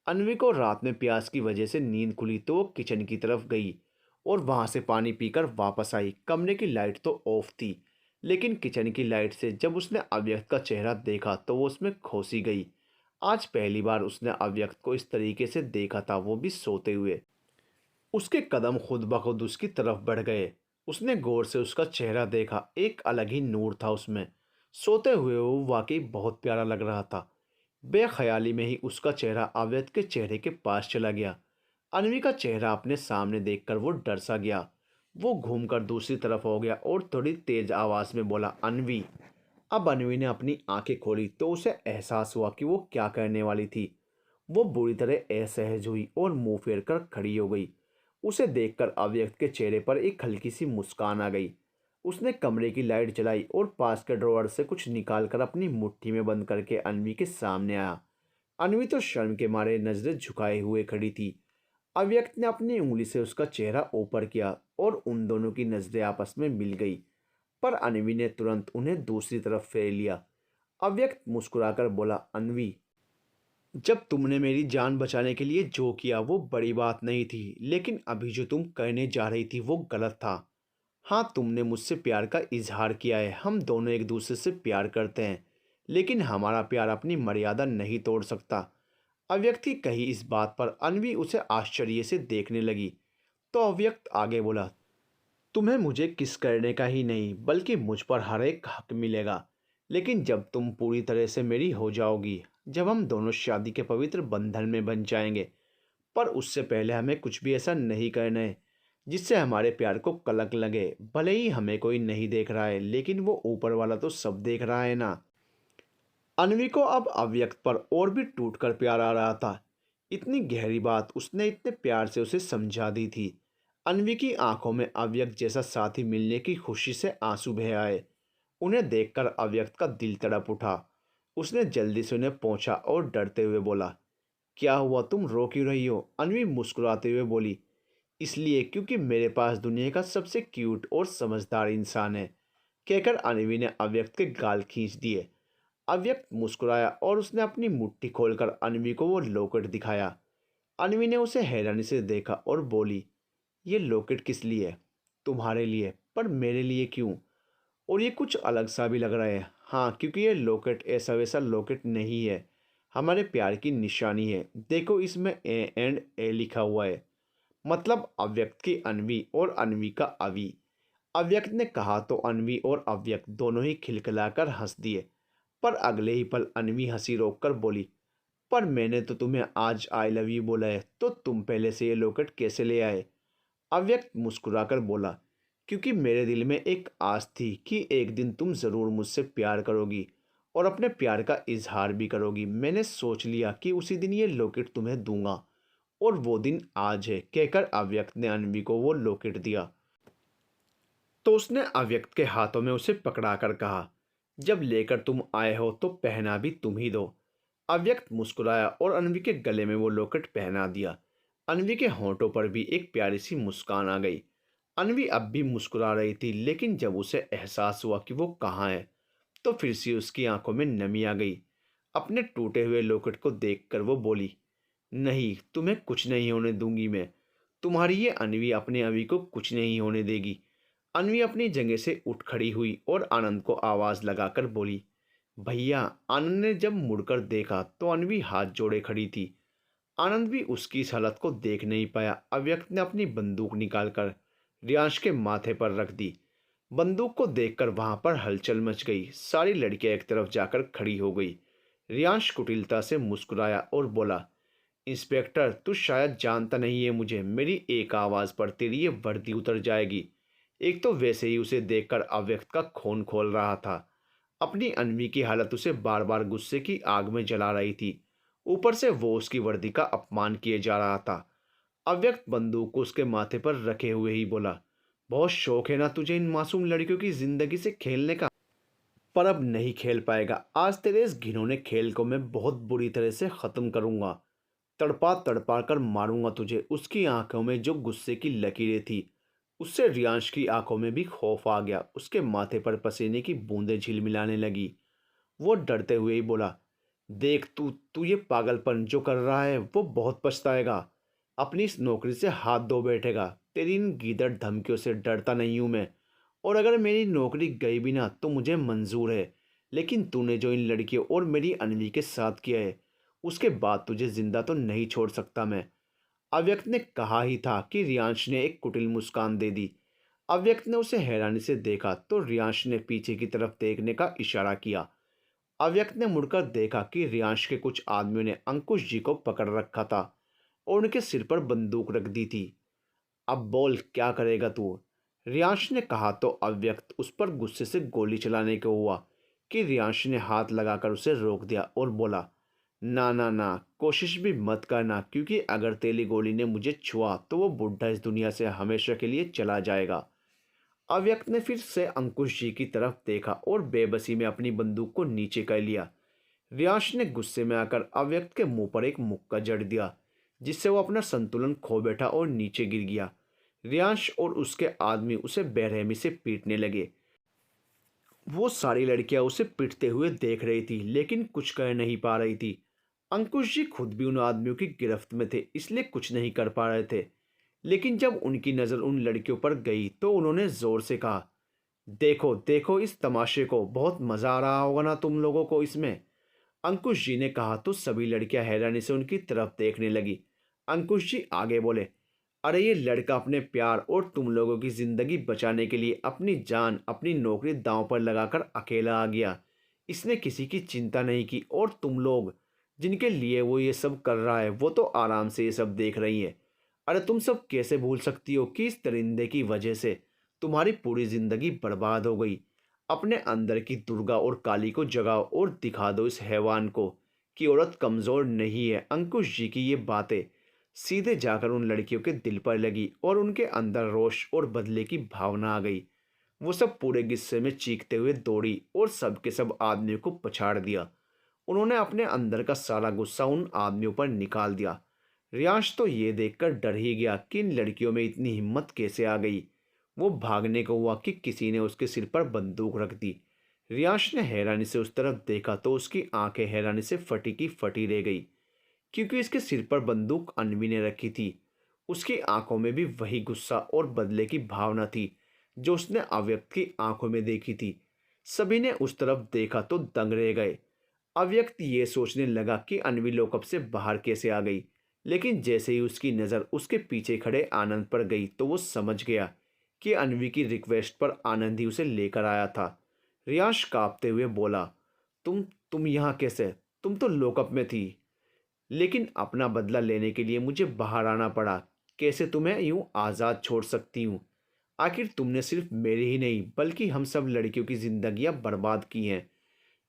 अन्वी को रात में प्यास की वजह से नींद खुली तो वो किचन की तरफ गई और वहां से पानी पीकर वापस आई। कमरे की लाइट तो ऑफ थी, लेकिन किचन की लाइट से जब उसने अव्यक्त का चेहरा देखा तो वो उसमें खोसी गई। आज पहली बार उसने अव्यक्त को इस तरीके से देखा था, वो भी सोते हुए। उसके कदम खुद ब खुद उसकी तरफ बढ़ गए। उसने गौर से उसका चेहरा देखा, एक अलग ही नूर था उसमें। सोते हुए वो वाकई बहुत प्यारा लग रहा था। बेख्याली में ही उसका चेहरा अवैध के चेहरे के पास चला गया। अन्वी का चेहरा अपने सामने देखकर वो डर सा गया। वो घूमकर दूसरी तरफ हो गया और थोड़ी तेज आवाज में बोला, अन्वी। अब अन्वी ने अपनी आंखें खोली तो उसे एहसास हुआ कि वो क्या करने वाली थी। वो बुरी तरह असहज हुई और मुंह फेर कर खड़ी हो गई। उसे देखकर अव्यक्त के चेहरे पर एक हल्की सी मुस्कान आ गई। उसने कमरे की लाइट जलाई और पास के ड्रॉअर से कुछ निकालकर अपनी मुट्ठी में बंद करके अन्वी के सामने आया। अन्वी तो शर्म के मारे नजरें झुकाए हुए खड़ी थी। अव्यक्त ने अपनी उंगली से उसका चेहरा ऊपर किया और उन दोनों की नजरें आपस में मिल गई, पर अन्वी ने तुरंत उन्हें दूसरी तरफ फेर लिया। अव्यक्त मुस्कुराकर बोला, अन्वी, जब तुमने मेरी जान बचाने के लिए जो किया वो बड़ी बात नहीं थी, लेकिन अभी जो तुम करने जा रही थी वो गलत था। हाँ, तुमने मुझसे प्यार का इजहार किया है, हम दोनों एक दूसरे से प्यार करते हैं, लेकिन हमारा प्यार अपनी मर्यादा नहीं तोड़ सकता। अव्यक्त की कही इस बात पर अन्वी उसे आश्चर्य से देखने लगी। तो अव्यक्त आगे बोला, तुम्हें मुझे किस करने का ही नहीं बल्कि मुझ पर हर एक हक मिलेगा, लेकिन जब तुम पूरी तरह से मेरी हो जाओगी, जब हम दोनों शादी के पवित्र बंधन में बन जाएंगे। पर उससे पहले हमें कुछ भी ऐसा नहीं करना है जिससे हमारे प्यार को कलंक लगे। भले ही हमें कोई नहीं देख रहा है, लेकिन वो ऊपर वाला तो सब देख रहा है ना। अन्वी को अब अव्यक्त पर और भी टूटकर प्यार आ रहा था। इतनी गहरी बात उसने इतने प्यार से उसे समझा दी थी। अन्वी की आंखों में अव्यक्त जैसा साथी मिलने की खुशी से आंसू बह आए। उन्हें देखकर अव्यक्त का दिल तड़प उठा। उसने जल्दी से उन्हें पहुंचा और डरते हुए बोला, क्या हुआ, तुम रो क्यों रही हो? अन्वी मुस्कुराते हुए बोली, इसलिए क्योंकि मेरे पास दुनिया का सबसे क्यूट और समझदार इंसान है, कहकर अन्वी ने अव्यक्त के गाल खींच दिए। अव्यक्त मुस्कुराया और उसने अपनी मुट्ठी खोलकर अन्वी को वो लॉकेट दिखाया। अन्वी ने उसे हैरानी से देखा और बोली, ये लॉकेट किस लिए? तुम्हारे लिए, पर मेरे लिए क्यों? और ये कुछ अलग सा भी लग रहा है। हाँ, क्योंकि ये लॉकेट ऐसा वैसा लॉकेट नहीं है, हमारे प्यार की निशानी है। देखो, इसमें ए एंड ए लिखा हुआ है, मतलब अव्यक्त की अन्वी और अन्वी का अवी। अव्यक्त ने कहा तो अन्वी और अव्यक्त दोनों ही खिलखिलाकर हंस दिए, पर अगले ही पल अन्वी हंसी रोककर बोली, पर मैंने तो तुम्हें आज आई लव यू बोला है, तो तुम पहले से ये लॉकेट कैसे ले आए? अव्यक्त मुस्कुराकर बोला, क्योंकि मेरे दिल में एक आस थी कि एक दिन तुम ज़रूर मुझसे प्यार करोगी और अपने प्यार का इजहार भी करोगी। मैंने सोच लिया कि उसी दिन ये लॉकेट तुम्हें दूंगा और वो दिन आज है, कहकर अव्यक्त ने अनवी को वो लॉकेट दिया। तो उसने अव्यक्त के हाथों में उसे पकड़ाकर कहा, जब लेकर तुम आए हो तो पहना भी तुम ही दो। अव्यक्त मुस्कुराया और अनवी के गले में वो लॉकेट पहना दिया। अनवी के होंठों पर भी एक प्यारी सी मुस्कान आ गई। अनवी अब भी मुस्कुरा रही थी, लेकिन जब उसे एहसास हुआ कि वो कहाँ है तो फिर से उसकी आंखों में नमी आ गई। अपने टूटे हुए लॉकेट को देखकर वो बोली, नहीं, तुम्हें कुछ नहीं होने दूंगी मैं। तुम्हारी ये अनवी अपने अभी को कुछ नहीं होने देगी। अनवी अपनी जगह से उठ खड़ी हुई और आनंद को आवाज लगाकर बोली, भैया। आनंद ने जब मुड़कर देखा तो अनवी हाथ जोड़े खड़ी थी। आनंद भी उसकी इस हालत को देख नहीं पाया। अव्यक्त ने अपनी बंदूक निकालकर रियांश के माथे पर रख दी। बंदूक को देखकर वहां पर हलचल मच गई। सारी लड़कियां एक तरफ जाकर खड़ी हो गई। रियांश कुटिलता से मुस्कुराया और बोला, इंस्पेक्टर, तू शायद जानता नहीं है मुझे। मेरी एक आवाज़ पर तेरी ये वर्दी उतर जाएगी। एक तो वैसे ही उसे देखकर अव्यक्त का खून खोल रहा था। अपनी अनवी की हालत उसे बार बार गुस्से की आग में जला रही थी। ऊपर से वो उसकी वर्दी का अपमान किए जा रहा था। अव्यक्त बंदूक को उसके माथे पर रखे हुए ही बोला, बहुत शौक है ना तुझे इन मासूम लड़कियों की जिंदगी से खेलने का, पर अब नहीं खेल पाएगा। आज तेरे इस घिनौने खेल को मैं बहुत बुरी तरह से ख़त्म करूंगा। तड़पा तड़पा कर मारूंगा तुझे। उसकी आंखों में जो गुस्से की लकीरें थी, उससे रियांश की आंखों में भी खौफ आ गया। उसके माथे पर पसीने की बूंदें झिलमिलाने लगी। वो डरते हुए ही बोला, देख, तू तू ये पागलपन जो कर रहा है वो बहुत पछताएगा। अपनी इस नौकरी से हाथ धो बैठेगा। तेरी इन गीदड़ धमकियों से डरता नहीं हूं मैं। और अगर मेरी नौकरी गई भी ना तो मुझे मंजूर है। लेकिन तूने जो इन लड़कियों और मेरी अनवी के साथ किया है, उसके बाद तुझे जिंदा तो नहीं छोड़ सकता मैं। अव्यक्त ने कहा ही था कि रियांश ने एक कुटिल मुस्कान दे दी। अव्यक्त ने उसे हैरानी से देखा तो रियांश ने पीछे की तरफ देखने का इशारा किया। अव्यक्त ने मुड़कर देखा कि रियांश के कुछ आदमियों ने अंकुश जी को पकड़ रखा था और उनके सिर पर बंदूक रख दी थी। अब बोल, क्या करेगा तू? रियांश ने कहा तो अव्यक्त उस पर गुस्से से गोली चलाने को हुआ कि रियांश ने हाथ लगाकर उसे रोक दिया और बोला, ना ना ना, कोशिश भी मत करना, क्योंकि अगर तेली गोली ने मुझे छुआ तो वो बुढ़ा इस दुनिया से हमेशा के लिए चला जाएगा। अव्यक्त ने फिर से अंकुश जी की तरफ देखा और बेबसी में अपनी बंदूक को नीचे कर लिया। रियांश ने गुस्से में आकर अव्यक्त के मुंह पर एक मुक्का जड़ दिया, जिससे वो अपना संतुलन खो बैठा और नीचे गिर गया। रियांश और उसके आदमी उसे बेरहमी से पीटने लगे। वो सारी लड़कियां उसे पिटते हुए देख रही थी, लेकिन कुछ कह नहीं पा रही थी। अंकुश जी खुद भी उन आदमियों की गिरफ्त में थे, इसलिए कुछ नहीं कर पा रहे थे। लेकिन जब उनकी नज़र उन लड़कियों पर गई तो उन्होंने जोर से कहा, देखो देखो इस तमाशे को, बहुत मज़ा आ रहा होगा ना तुम लोगों को इसमें। अंकुश जी ने कहा तो सभी लड़कियां हैरानी से उनकी तरफ देखने लगी। अंकुश जी आगे बोले, अरे ये लड़का अपने प्यार और तुम लोगों की जिंदगी बचाने के लिए अपनी जान अपनी नौकरी दांव पर लगाकर अकेला आ गया। इसने किसी की चिंता नहीं की और तुम लोग जिनके लिए वो ये सब कर रहा है वो तो आराम से ये सब देख रही है। अरे तुम सब कैसे भूल सकती हो कि इस दरिंदे की वजह से तुम्हारी पूरी जिंदगी बर्बाद हो गई। अपने अंदर की दुर्गा और काली को जगाओ और दिखा दो इस हैवान को कि औरत कमज़ोर नहीं है। अंकुश जी की ये बातें सीधे जाकर उन लड़कियों के दिल पर लगी और उनके अंदर रोष और बदले की भावना आ गई। वो सब पूरे गुस्से में चीखते हुए दौड़ी और सब के सब आदमियों को पछाड़ दिया। उन्होंने अपने अंदर का सारा गुस्सा उन आदमियों पर निकाल दिया। रियांश तो ये देखकर डर ही गया कि इन लड़कियों में इतनी हिम्मत कैसे आ गई। वो भागने को हुआ कि किसी ने उसके सिर पर बंदूक रख दी। रियांश ने हैरानी से उस तरफ देखा तो उसकी आंखें हैरानी से फटी की फटी रह गई, क्योंकि इसके सिर पर बंदूक अनवी ने रखी थी। उसकी आंखों में भी वही गुस्सा और बदले की भावना थी जो उसने अव्यक्त की आंखों में देखी थी। सभी ने उस तरफ देखा तो दंग रह गए। अव्यक्त ये सोचने लगा कि अनवी लॉकअप से बाहर कैसे आ गई, लेकिन जैसे ही उसकी नज़र उसके पीछे खड़े आनंद पर गई तो वो समझ गया कि अनवी की रिक्वेस्ट पर आनंद ही उसे लेकर आया था। रियांश कांपते हुए बोला, तुम यहाँ कैसे? तुम तो लॉकअप में थी। लेकिन अपना बदला लेने के लिए मुझे बाहर आना पड़ा। कैसे तुम्हें यूं आज़ाद छोड़ सकती हूँ? आखिर तुमने सिर्फ मेरी ही नहीं बल्कि हम सब लड़कियों की जिंदगियां बर्बाद की हैं।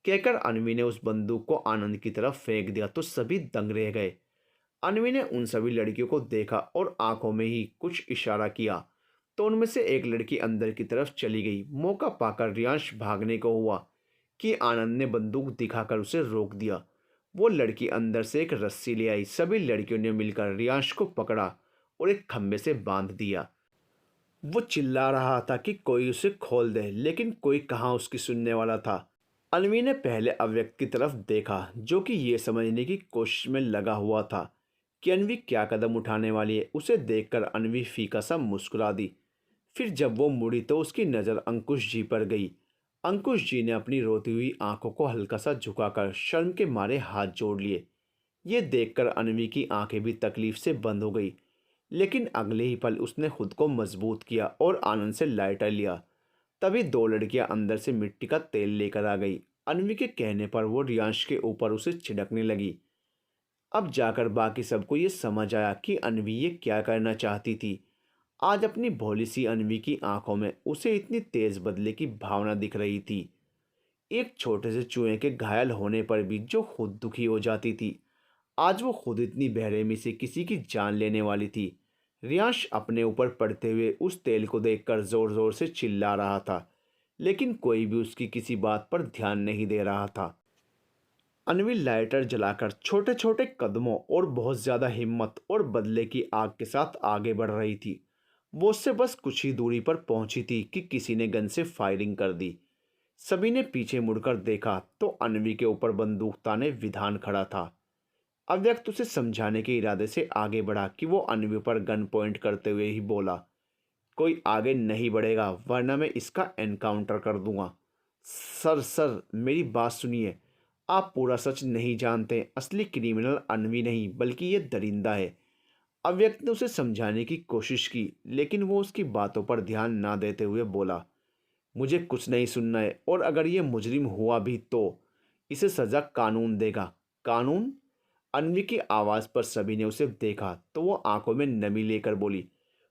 कहकर अनवी ने उस बंदूक को आनंद की तरफ फेंक दिया तो सभी दंग रह गए। अनवी ने उन सभी लड़कियों को देखा और आंखों में ही कुछ इशारा किया तो उनमें से एक लड़की अंदर की तरफ चली गई। मौका पाकर रियांश भागने को हुआ कि आनंद ने बंदूक दिखाकर उसे रोक दिया। वो लड़की अंदर से एक रस्सी ले आई। सभी लड़कियों ने मिलकर रियांश को पकड़ा और एक खंबे से बांध दिया। वो चिल्ला रहा था कि कोई उसे खोल दे, लेकिन कोई कहाँ उसकी सुनने वाला था। अनवी ने पहले अव्यक्त की तरफ देखा जो कि ये समझने की कोशिश में लगा हुआ था कि अनवी क्या कदम उठाने वाली है। उसे देखकर अनवी फीका सा मुस्कुरा दी। फिर जब वो मुड़ी तो उसकी नज़र अंकुश जी पर गई। अंकुश जी ने अपनी रोती हुई आंखों को हल्का सा झुकाकर शर्म के मारे हाथ जोड़ लिए। ये देखकर अनवी की आंखें भी तकलीफ से बंद हो गई, लेकिन अगले ही पल उसने खुद को मजबूत किया और आनंद से लाइटर लिया। तभी दो लड़कियां अंदर से मिट्टी का तेल लेकर आ गई। अनवी के कहने पर वो रियांश के ऊपर उसे छिड़कने लगी। अब जाकर बाकी सबको ये समझ आया कि अनवी ये क्या करना चाहती थी। आज अपनी भोली सी अनवी की आंखों में उसे इतनी तेज बदले की भावना दिख रही थी। एक छोटे से चूहे के घायल होने पर भी जो खुद दुखी हो जाती थी, आज वो खुद इतनी बेरहमी से किसी की जान लेने वाली थी। रियांश अपने ऊपर पड़ते हुए उस तेल को देखकर जोर जोर से चिल्ला रहा था, लेकिन कोई भी उसकी किसी बात पर ध्यान नहीं दे रहा था। अनवी लाइटर जलाकर छोटे छोटे कदमों और बहुत ज्यादा हिम्मत और बदले की आग के साथ आगे बढ़ रही थी। वो उससे बस कुछ ही दूरी पर पहुंची थी कि किसी ने गन से फायरिंग कर दी। सभी ने पीछे मुड़कर देखा तो अनवी के ऊपर बंदूक ताने विधान खड़ा था। अव्यक्त उसे समझाने के इरादे से आगे बढ़ा कि वो अनवी पर गन पॉइंट करते हुए ही बोला, कोई आगे नहीं बढ़ेगा वरना मैं इसका एनकाउंटर कर दूंगा। सर सर मेरी बात सुनिए, आप पूरा सच नहीं जानते। असली क्रिमिनल अनवी नहीं बल्कि ये दरिंदा है। अव्यक्त ने उसे समझाने की कोशिश की, लेकिन वो उसकी बातों पर ध्यान ना देते हुए बोला, मुझे कुछ नहीं सुनना है, और अगर ये मुजरिम हुआ भी तो इसे सजा कानून देगा। कानून? अनवी की आवाज़ पर सभी ने उसे देखा तो वो आंखों में नमी लेकर बोली,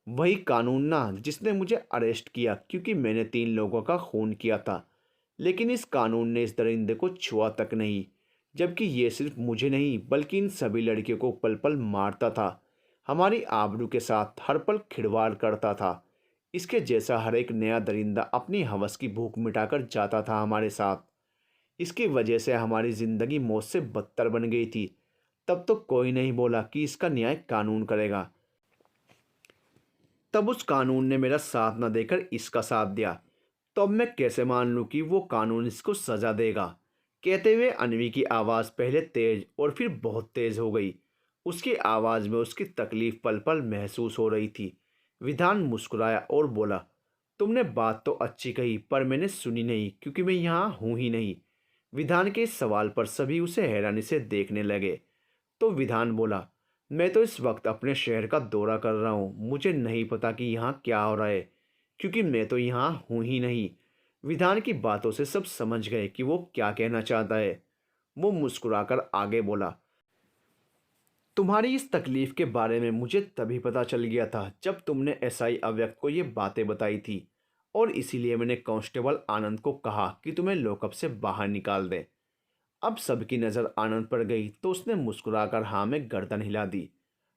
वही कानून ना जिसने मुझे अरेस्ट किया क्योंकि मैंने 3 लोगों का खून किया था। लेकिन इस कानून ने इस दरिंदे को छुआ तक नहीं, जबकि ये सिर्फ मुझे नहीं बल्कि इन सभी लड़कियों को पल पल मारता था, हमारी आबरू के साथ हर पल खिलवाड़ करता था। इसके जैसा हर एक नया दरिंदा अपनी हवस की भूख मिटाकर जाता था हमारे साथ। इसकी वजह से हमारी ज़िंदगी मौत से बदतर बन गई थी। तब तो कोई नहीं बोला कि इसका न्याय कानून करेगा। तब उस कानून ने मेरा साथ न देकर इसका साथ दिया। तो अब मैं कैसे मान लूं कि वो कानून इसको सजा देगा? कहते हुए अनवी की आवाज़ पहले तेज और फिर बहुत तेज हो गई। उसकी आवाज़ में उसकी तकलीफ पल पल महसूस हो रही थी। विधान मुस्कुराया और बोला, तुमने बात तो अच्छी कही पर मैंने सुनी नहीं क्योंकि मैं यहाँ हूँ ही नहीं। विधान के इस सवाल पर सभी उसे हैरानी से देखने लगे। तो विधान बोला, मैं तो इस वक्त अपने शहर का दौरा कर रहा हूँ, मुझे नहीं पता कि यहाँ क्या हो रहा है क्योंकि मैं तो यहाँ हूँ ही नहीं। विधान की बातों से सब समझ गए कि वो क्या कहना चाहता है। वो मुस्कुराकर आगे बोला, तुम्हारी इस तकलीफ के बारे में मुझे तभी पता चल गया था जब तुमने एसआई अव्यक्त को ये बातें बताई थी, और इसीलिए मैंने कांस्टेबल आनंद को कहा कि तुम्हें लॉकअप से बाहर निकाल दे। अब सबकी नज़र आनंद पर गई तो उसने मुस्कुराकर हाँ में गर्दन हिला दी।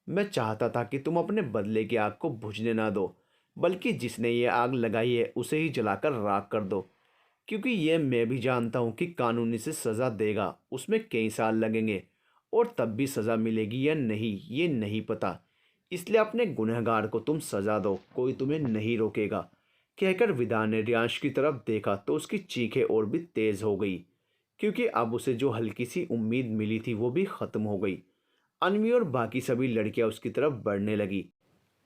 मैं चाहता था कि तुम अपने बदले की आग को बुझने ना दो, बल्कि जिसने ये आग लगाई है उसे ही जलाकर राख कर दो, क्योंकि ये मैं भी जानता हूँ कि कानून इसे सज़ा देगा, उसमें कई साल लगेंगे और तब भी सज़ा मिलेगी या नहीं ये नहीं पता। इसलिए अपने गुनहगार को तुम सज़ा दो, कोई तुम्हें नहीं रोकेगा। कहकर विदा ने रियांश की तरफ देखा तो उसकी चीखें और भी तेज़ हो गई, क्योंकि अब उसे जो हल्की सी उम्मीद मिली थी वो भी ख़त्म हो गई। अनवी और बाकी सभी लड़कियां उसकी तरफ बढ़ने लगी।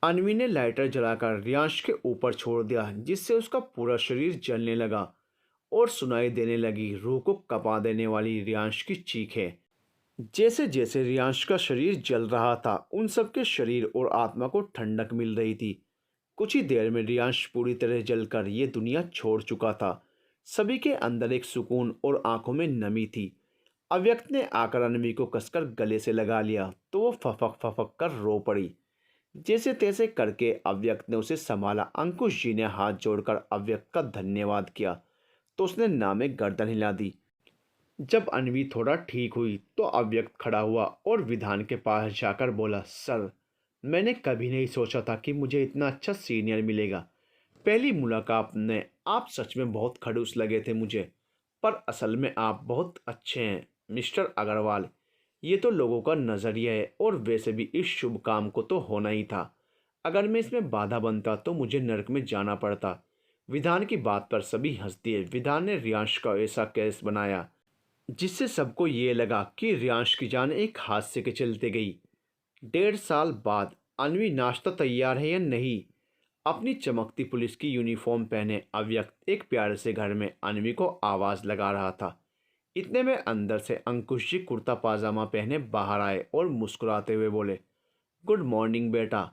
अनवी ने लाइटर जलाकर रियांश के ऊपर छोड़ दिया, जिससे उसका पूरा शरीर जलने लगा और सुनाई देने लगी रूह को कपा देने वाली रियांश की चीखें। जैसे जैसे रियांश का शरीर जल रहा था उन सबके शरीर और आत्मा को ठंडक मिल रही थी। कुछ ही देर में रियांश पूरी तरह जलकर ये दुनिया छोड़ चुका था। सभी के अंदर एक सुकून और आंखों में नमी थी। अव्यक्त ने आकर अनवी को कसकर गले से लगा लिया तो वो फफक फफक कर रो पड़ी। जैसे तैसे करके अव्यक्त ने उसे संभाला। अंकुश जी ने हाथ जोड़कर अव्यक्त का धन्यवाद किया तो उसने ना में गर्दन हिला दी। जब अन्वी थोड़ा ठीक हुई तो अव्यक्त खड़ा हुआ और विधान के पास जाकर बोला, सर, मैंने कभी नहीं सोचा था कि मुझे इतना अच्छा सीनियर मिलेगा। पहली मुलाकात में आप सच में बहुत खड़ूस लगे थे मुझे, पर असल में आप बहुत अच्छे हैं मिस्टर अग्रवाल। ये तो लोगों का नज़रिया है और वैसे भी इस शुभ काम को तो होना ही था। अगर मैं इसमें बाधा बनता तो मुझे नरक में जाना पड़ता। विधान की बात पर सभी हंस दिए। विधान ने रियांश का ऐसा केस बनाया जिससे सबको ये लगा कि रियांश की जान एक हादसे के चलते गई। 1.5 साल बाद अन्वी नाश्ता तैयार है या नहीं, अपनी चमकती पुलिस की यूनिफॉर्म पहने अव्यक्त एक प्यारे से घर में अन्वी को आवाज़ लगा रहा था। इतने में अंदर से अंकुश जी कुर्ता पाजामा पहने बाहर आए और मुस्कुराते हुए बोले, गुड मॉर्निंग बेटा।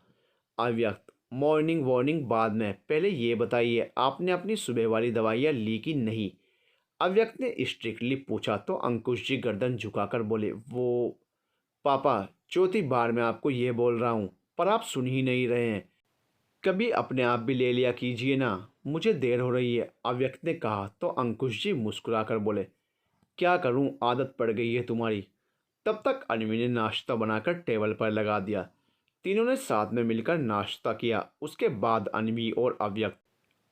अव्यक्त, मॉर्निंग वार्निंग बाद में, पहले ये बताइए आपने अपनी सुबह वाली दवाइयाँ ली कि नहीं। अव्यक्त ने स्ट्रिक्टली पूछा तो अंकुश जी गर्दन झुकाकर बोले, वो पापा, चौथी बार मैं आपको ये बोल रहा हूँ पर आप सुन ही नहीं रहे हैं। कभी अपने आप भी ले लिया कीजिए ना, मुझे देर हो रही है। अव्यक्त ने कहा तो अंकुश जी मुस्कुराकर बोले, क्या करूं, आदत पड़ गई है तुम्हारी। तब तक अनवी ने नाश्ता बनाकर टेबल पर लगा दिया। तीनों ने साथ में मिलकर नाश्ता किया। उसके बाद अनवी और अव्यक्त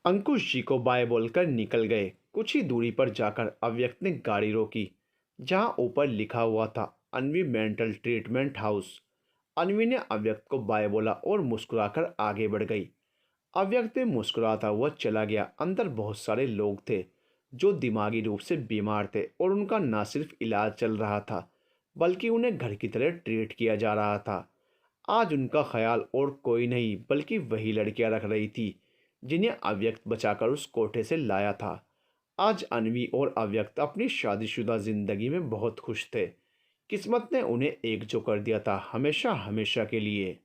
अंकुश जी को बाय बोलकर निकल गए। कुछ ही दूरी पर जाकर अव्यक्त ने गाड़ी रोकी जहां ऊपर लिखा हुआ था अनवी मेंटल ट्रीटमेंट हाउस। अनवी ने अव्यक्त को बाय बोला और मुस्कुराकर आगे बढ़ गई। अव्यक्त भी मुस्कुराता हुआ चला गया। अंदर बहुत सारे लोग थे जो दिमागी रूप से बीमार थे और उनका न सिर्फ इलाज चल रहा था बल्कि उन्हें घर की तरह ट्रीट किया जा रहा था। आज उनका ख्याल और कोई नहीं बल्कि वही लड़कियां रख रही थी जिन्हें अव्यक्त बचाकर उस कोठे से लाया था। आज अनवी और अव्यक्त अपनी शादीशुदा जिंदगी में बहुत खुश थे। किस्मत ने उन्हें एक जो कर दिया था हमेशा हमेशा के लिए।